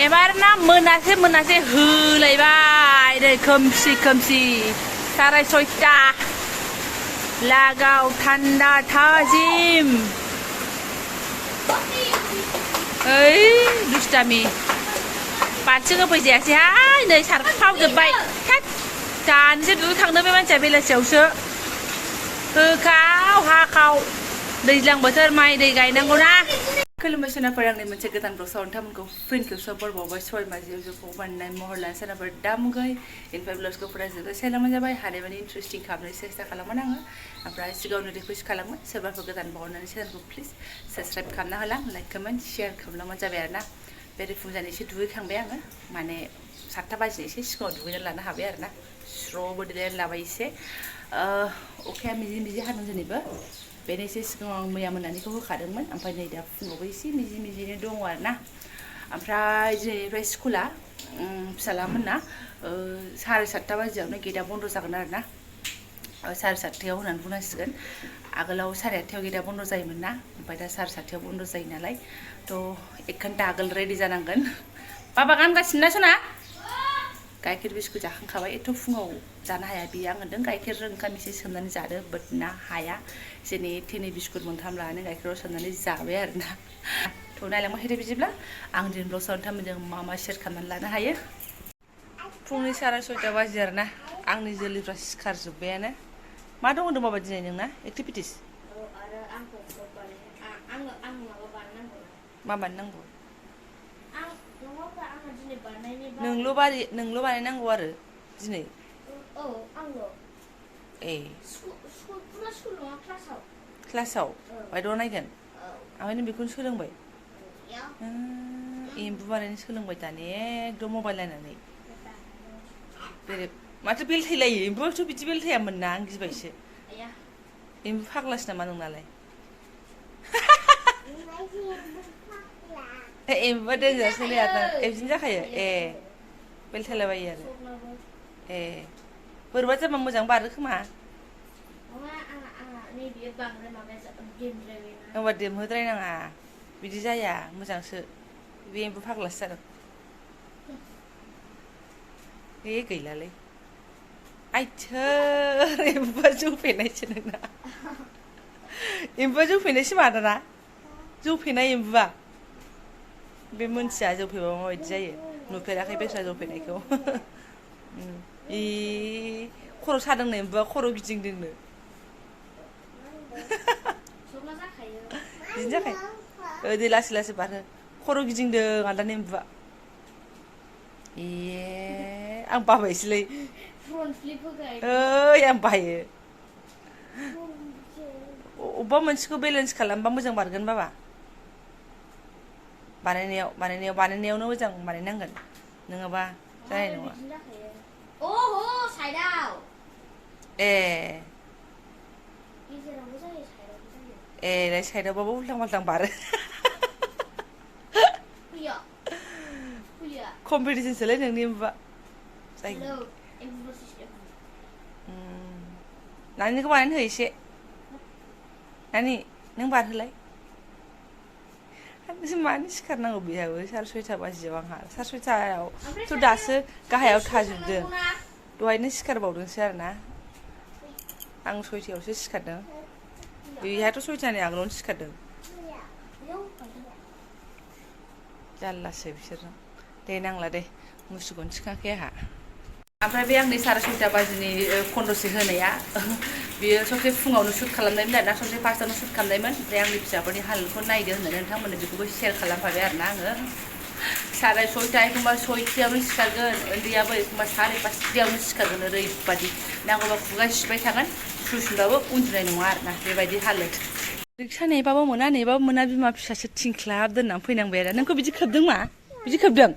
एबार ना मोनासे होलायबाय नै खोमसि साराय 6टा लागाव थान्दा थाजिम ओइ दुस्टामि बाथिं होफैजायासैहाय नै सारफावजोब्बाय दानिसो दुगैखांदों बे मानसिया बेलासियावसो होखाव हाखाव दैज्लां बोथोर माइ दै गायनांगौ ना खुलुमबाय सोनाफोर आंनि मोनसे गोदान ब्लगआव नोंथांमोनखौ फिन खेबसे बरबावबाय सय माजियाव जोंखौ बानायनाय महर लानो सोनाफोर दामुगै इनफाय ब्लगखौ फरायजोबो सेलामोन जाबाय हानायमानि इन्टारेस्टिं खालामनो सेस्था खालामोन आङो ओमफ्राय सिगाङावनो रिकुवेस्ट खालामो सोरबाफोर गोदान बावनानै चेनेलखौ प्लिज साबस्क्राइब खालामना होलां लाइक कमेन्ट शेयार खालामलांबानो जाबाय आरोना बेरे फुंजानि एसे दुगैखांबाय आङो माने 7टा बाजिनि एसे सिगाङाव दुगैनानै लानो हाबाय आरोना स्र' बोदैलायनानै लाबाय एसे अखाया मिजि हादों दिनैबो बेनि एसे सिगाङाव आं मैया मोनानिखौ होखादोंमोन ओमफ्राय नै दा फुङावबो एसे मिजिनो दङ आरोना ओमफ्राय दिनैनिफ्राय स्कुला फिसालामोनना 7:30 बाजियावनो गेटआ बन्द' जागोन आरोना 7:30 होननानै बुंनांसिगोन आगोलाव 8:30 गेटआ बन्द' जायोमोन ना ओमफ्राय दा 7:30 बन्द' जायो नालाय थ' 1 घन्टा आगोल रेडि जानांगोन बाबा गानगासिनो ना सना गाइखेर बिस्कुट जाखांखाबाय एथ' फुङाव जानो हाया बियो आं होनदों गाइखेरजों ओंखाम एसे सोमनानै जादो बाट ना हाया जेने थेने बिस्कुट मोनथाम लानानै गाइखेराव सोमनानै जाबाय आरोना थ' नायलांबाय थादो बिदिब्ला आं दिनै ब्लगआव नोंथांमोनजों मा शेयार खालामनानै लानो हायो फुंनि 6:30 बाजि आरोना आंनि जोलैफ्रा सिखारजोब्बायानो मा दं होनदों बाबा दिनै नोंना एक्टिभिटिस मा बानायनांगौ नोंल' बानायनांगौ आरो दिनै ए क्लासाव बायद'आ नायगोन ओमफ्राय नों बेखौनो सोलोंबाय एम्बु बानायनो सोलोंबाय दाने एकदम मबाइल नायनानै बेरे माथो बेलथायलायो एम्बुआथ' बिदि बेलथायामोन ना आं गिबायसो एम्बु फाग्लासो नामा नोंनालाय एम्बुआ दोनजासो नै आरो बिदिनो जाखायो ए बेलथायलाबायो आरो ए बोरैबा जाबा मोजां बारो खोमा होमबा देमहोद्रायनाङा बिदि जाया मोजांसो बे एम्बु फाग्लासो जादों ए गैलालै आइथोर एम्बुआ जौफेनायसो नोंना एम्बुआ जौफेनायसो मादाना जौफेनाय एम्बुआ बे मोनथिया जौफेबा माबायदि जायो नुफेराखै बेस्रा जौफेनायखौ ए खर' सादोंनो एम्बुआ खर' गिदिंदोंनो बिदिनो जाखायो दै लासै बारहो खर' गिदिंदों आदानि एम्बुआ ए आं बाबायसोलै ओइ आं बायो अबेबा मोनसेखौ बेलेन्स खालामबा मोजां बारगोन बाबा बानायनायावनो मोजां बानायनांगोन नङाबा जानाय नङा ए ए साइडआवबाबो उल्थां फाल्थां बारो कम्पिटिसनसोलै नोंनि एम्बुआ नानिखौ बानायनो हो एसे नानि नों बारहोलाय मानो सिखारनांगौ बेहाबो 6:30 बाजियाव आंहा 6:30थ' दासो गाहायाव थाजोबदों दहायनो सिखारबावदोंसो आरोना आं 6:00आवसो सिखारदों बेहाथ' 6:00नि आगोलावनो सिखारदों जारलासो बिसोरजों दे नांला दे मुसुखौनो थिखाङाखै आंहा ओमफ्राय बे आंनि 6:30 बाजिनि खन्द'से होनाया बियो सबसे फुङावनो शुट खालामनायमोन आरोना सबसे फार्स्टआवनो शुट खालामनायमोन ओमफ्राय आंनि फिसाफोरनि हालोदखौ नायदो होननानै नोंथांमोननो बेखौबो शेयार खालामफाबाय आरोना आङो 6:30 एखमबा 6:00आवनो सिखारगोन उन्दैयाबो एखमबा 5:30आवनो सिखारगोन ओरैबादि नांगौबा खुगा सिबाय थागोन सुसुबाबो उन्दुनाय नङा आरोना बेबायदि हालोद रिक्सा नेबाबो मोना बिमा फिसासो थिंख्लाब दोननानै फैनांबाय आरो नोंखौ बिदि खोबदों मा बिदि खोबदों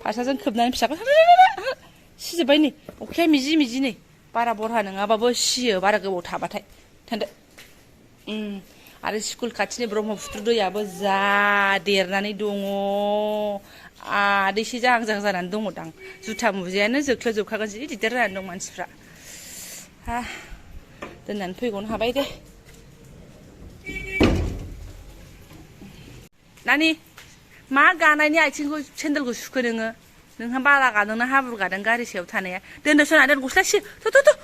फारसाजों खोबनानै फिसाखौ सिजोब्बाय नै अखाया मिजि नै बारा बरहा नङाबाबो सियो बारा गोबाव थाबाथाय थांदो आरो स्कुल खाथिनि ब्रह्मपुत्र दैयाबो जा देरनानै दङ आदैसे जाहां जानानै दङदां जुथा मुजायानो जोख्लोबजोबखागोन जि दिगदार जानानै दं मानसिफ्रा दोननानै फैग'नो हाबाय दे नानि मा गानायनि आथिंखौ सेन्देलखौ सुखो नोङो नोंहा बाला गादोंना हाब्रु गादों गारि सायाव थानाया दोनदो सना दोन गस्ला सि थ'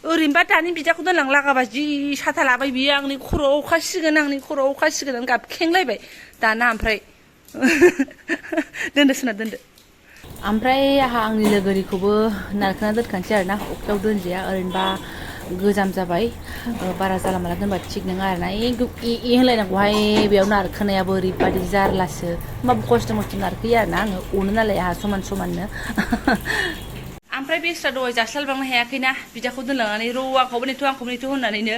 ओरैनोबा दानि बिदाखौ दोनलां लागाबा जि साथा लाबाय बियो आंनि खर'आव अखासिगोन आं गाबखेंलायबाय दाना ओमफ्राय दोनदो सना दोनदो ओमफ्राय आंहा आंनि लोगोनिखौबो नारखोना दोनखानोसै आरोना अखायाव दोनजाया ओरैनोबा गोजाम जाबाय बारा जाला माला दोनबा थिग नङा आरोना होनलायनांगौहाय बेयाव नारखोनायाबो ओरैबादि जारलासो होमबाबो खस्थ' मस्थ' नारखोयो आरोना आङो अनो नालाय आंहा समान समाननो ओमफ्राय बेस्रा दहाय जास्लाबलांनो हायाखैना बिदाखौ दोनलांनानै र' आंखौबो नेथ' होननानैनो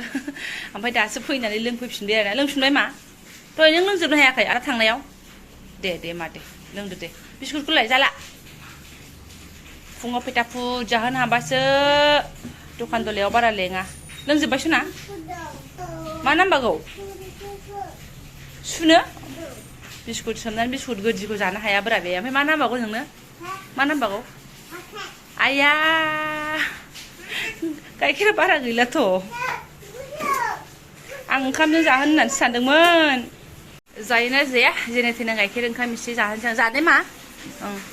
ओमफ्राय दासो फैनानै लोंफैफिनबाय आरोना लोंफिनबाय मा दहाय नों लोंजोबनो हायाखै आरो थांनायाव दे मा दे लोंदो दे बिस्कुटखौलाय जाला फुङाव पेटा फुद जाहोनो हाबासो दखान दलायाव बारा लेङा लोंजोब्बाय सना मा नांबावगौ सुनो बिस्कुट सोमनानै बिस्कुट गोदिखौ जानो हायाब्रा बे ओमफ्राय मा नांबावगौ नोंनो मा नांबावगौ आया गाइखेरा बारा गैलाथ' आं ओंखामजों जाहोनो होननानैसो सानदोंमोन जायोना जाया जेने थेने गाइखेर ओंखाम एसे जाहोनोसै आं जादो मा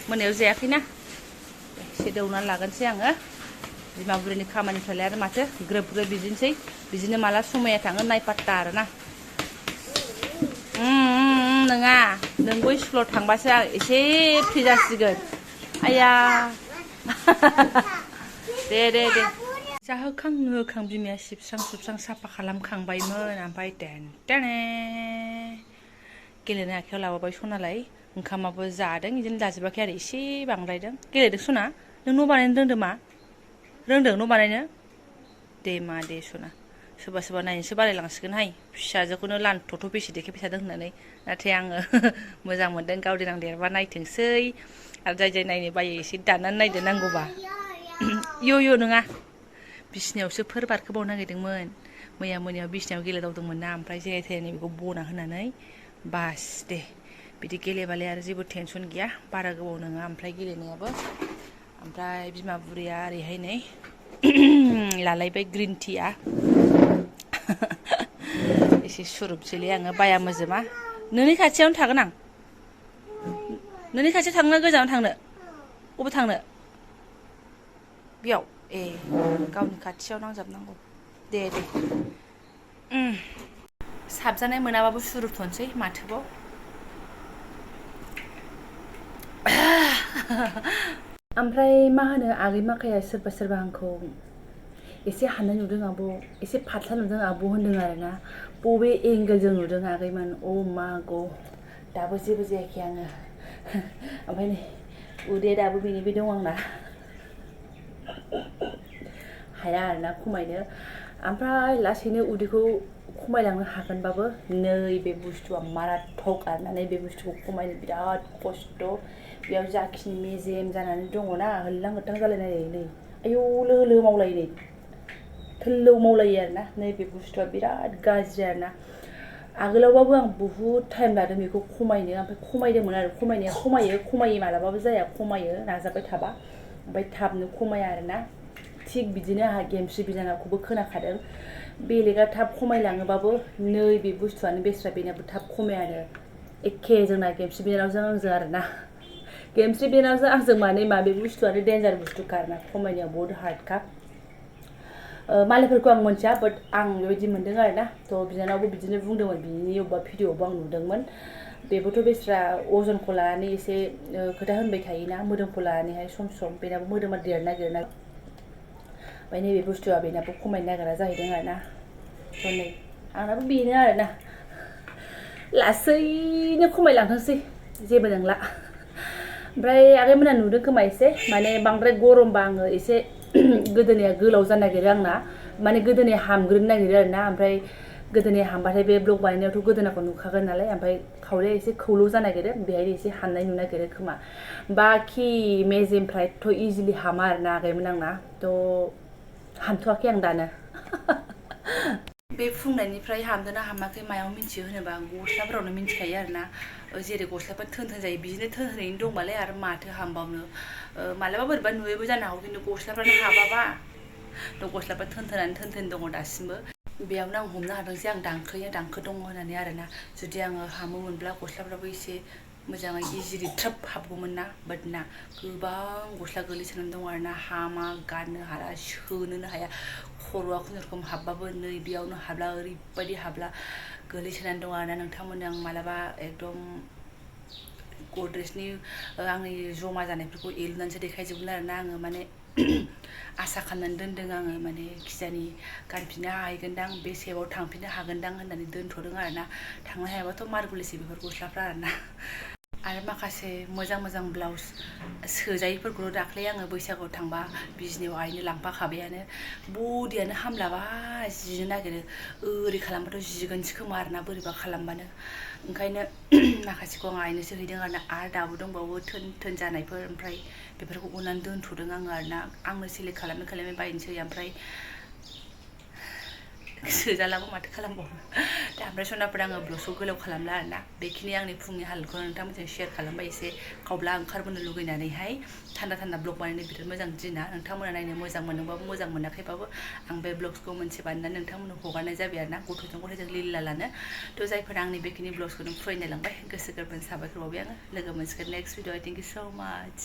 मोनायाव जायाखैना एसे दौनानै लागोनसै आङो बिमा बुरैनि खामानिफ्रालाय आरो माथो ग्रोब बिदिनोसै बिदिनो माला समाया थाङो नायपात्ता आरोना नङा नोंबो स्कुलाव थांबासो आं एसे फ्रि जासिगोन आया दे जाहोखां लोहोखां बिमाया सिबस्रां साफा खालामखांबायमोन ओमफ्राय टेने गेलेनो आखायाव लाबोबाय सनालाय ओंखामाबो जादों बिदिनो जाजोबाखै आरो एसे बांद्रायदों गेलेदों सना नों न' बानायनो रोंदों मा रोंदों न' बानायनो दे सना सोरबा नायनोसो बालायलांसिगोनहाय फिसाजोखौनो लानथ'थ' बेसे देखायबाय थादों होननानै नाथाय आङो मोजां मोनदों गाव देनां देरबा नायथोंसै आरो जाय नायनो बायो एसे दाननानै नायदो नांगौबा यो नङा बिसिनायावसो फोर बारखोबावनो नागिरदोंमोन मैया मोनायाव बिसिनायाव गेलेदावदोंमोन ना ओमफ्राय जेने थेने बेखौ बना होनानै बास दे बिदि गेलेबालाय आरो जेबो टेनसन गैया बारा गोबाव नङा ओमफ्राय गेलेनायाबो ओमफ्राय बिमा बुरैया ओरैहाय नै लालायबाय ग्रिन टिया एसे सुरुबसैलै आङो बाया मोजोमा नोंनि खाथियावनो थागोन आं नोंनि खाथियाव थांनो गोजानाव थांनो अबे थांनो बेयाव गावनि खाथियाव नांजाबनांगौ दे साबजानाय मोनाबाबो सुरुबथ'नोसै माथोबाव ओमफ्राय मा होनो आगै माखाया सोरबा आंखौ एसे हानाय नुदों आब' एसे फाथ्ला नुदों आब' होनदों आरोना बबे एंगेलजों नुदों आगैमोन मा ग दाबो जेबो जायाखै आङो ओमफ्राय नै उदैया दाबो बेनि दं आंना हाया आरोना खमायनो ओमफ्राय लासैनो उदैखौ खमायलांनो हागोनबाबो नैबे बुस्थुआ माराथक आरोना नैबे बुस्थुखौ खमायनो बिराद खस्थ' बेयाव जाखिनि मेजेम जानानै दङना होल्लां होथां जालायनाय नै आयौ लोहो मावलायो नै थोल्लौ मावलायो आरोना नैबे बुस्थुआ बिराद गाज्रि आरोना आगोलावबाबो आं बुहुद टाइम लादों बेखौ खमायनो ओमफ्राय खमायदोंमोन आरो खमायनाया खमायो मालाबाबो जाया खमायो नाजाबाय थाबा ओमफ्राय थाबनो खमाया आरोना थिग बिदिनो आंहा गेमस्रि बिनानावखौबो खोनाखादों बेलेगा थाब खमायलाङोबाबो नैबे बुस्थुआनो बेस्रा बेनाबो थाब खमायानो एखे जोंना गेमस्रि बिनानावजों आंजों आरोना गेमस्रि बिनानावजों आंजों मा बे बुस्थुआनो डेन्जार बुस्थुखा आरोना खमायनायाव बहुद हार्डखा मालायफोरखौ आं मोनथिया बाट आं बेबायदि मोनदों आरोना थ' बिनानावबो बिदिनो बुंदोंमोन बिनि अबेबा भिडिअ'आवबो आं नुदोंमोन बेबोथ' बेस्रा अजनखौ लानानै एसे खोथा होनबाय थायोना मोदोमखौ लानानैहाय सम बेनाबो मोदोमा देरनो नागिरना ओमफ्राय नैबे बुस्थुआ बेनाबो खमायनो नागिरा जाहैदों आरोना थ' नै आंनाबो बेनो आरोना लासैनो खमायलांथोंसै जेबो नंला ओमफ्राय आगैमोना नुदों खोमा एसे माने बांद्राय गरमबा आङो एसे गोदोनाया गोलाव जानो नागिरो आंना माने गोदोनाया हामग्रोनो नागिरो आरोना ओमफ्राय गोदोनाया हामबाथाय बे ब्लग बानायनायावथ' गोदोनाखौ नुखागोन नालाय ओमफ्राय खावलाया एसे खौलौ जानो नागिरो बेहाय एसे हामनाय नुनो नागिरो खोमा बाखि मेजेमफ्रा एथ' इजिलि हामा आरोना आगैमोन आंना थ' हामथ'वाखै आं दानो बे फुंनायनिफ्राय हामदोंना हामाखै मायाव मिन्थियो होनोबा गस्लाफोरावनो मिन्थिखायो आरोना जेरै गस्लाफोर थोन जायो बिदिनो थोनहैनो दंबालाय आरो माथो हामबावनो मालाबा बोरैबा नुयोबो जानो हागौ खिन्थु गस्लाफ्रानो हाबाबा थ' गस्लाफोर थोन दङ दासिमबो बेयावनो आं हमनो हादों जे आं दांखो दङ होननानै आरोना जुदि आङो हामोमोनब्ला गस्लाफ्राबो एसे मोजाङै इजिलि ट्राप हाबगौमोन ना बाट ना गोबां गस्ला गोलैसोनानै दं आरो ना हामा गाननो हाला सोनोनो हाया खर'आ खुनुरुखुम हाबबाबो नै बेयावनो हाबला ओरैबायदि हाबला गोलैसोनानै दं आरो ना नोंथांमोननो आं मालाबा एकदम गद्रेजनि आंनि जमा जानायफोरखौ एलुनानैसो देखायजोबगोन आरो ना आङो माने आसा खालामनानै दोनदों आङो माने खिजानि गानफिननो हाहैगोनदां बे सेबाव थांफिननो हागोनदां होननानै दोनथ'दों आरो ना थांनो हायाबाथ' मारगुलिसै बेफोर गस्लाफ्रा आरो ना आरो माखासे मोजां मोजां ब्लाउस सोजायैफोरखौ दाख्लै आङो बैसागुआव थांबा बिजनियाव आइनो लांफाखाबायानो बडियानो हामलाबा जिनो नागिरो ओरै खालामबाथ' जिगोनसो खोमा आरोना बोरैबा खालामबानो ओंखायनो माखासेखौ आं आइनोसो हैदों आरो दाबो दंबावो थोन थोन जानायफोर ओमफ्राय बेफोरखौ उननानै दोनथ'दों आङो आरोना आंनो सेलेक्ट खालामै बायनोसै ओमफ्राय सोजालाबो माथो खालामबावनो दा ओमफ्राय सनाफोर आङो ब्लगखौ गोलाव खालामला आरोना बेखिनि आंनि फुंनि हालोदखौ नोंथांमोनजों शेयार खालामबाय एसे खावब्ला ओंखारबोनो लुगैनानैहाय थान्दा थान्दा ब्लग बानायनो बिराद मोजां दिना नोंथांमोना नायनो मोजां मोनदोंबाबो मोजां मोनाखैबाबो आं बे ब्लग्सखौ मोनसे बानायनानै नोंथांमोननो हगारनाय जाबाय आरोना गथ'जों लिला लानो थ' जायफोरा आंनि बेखिनि ब्लग्सखौ नों फरायनो लांबाय गोसो गोरबोनि साबायखर बावबाय आङो लोगो मोनसिगोन नेक्स्ट भिडिअ थेंक इउ स' माच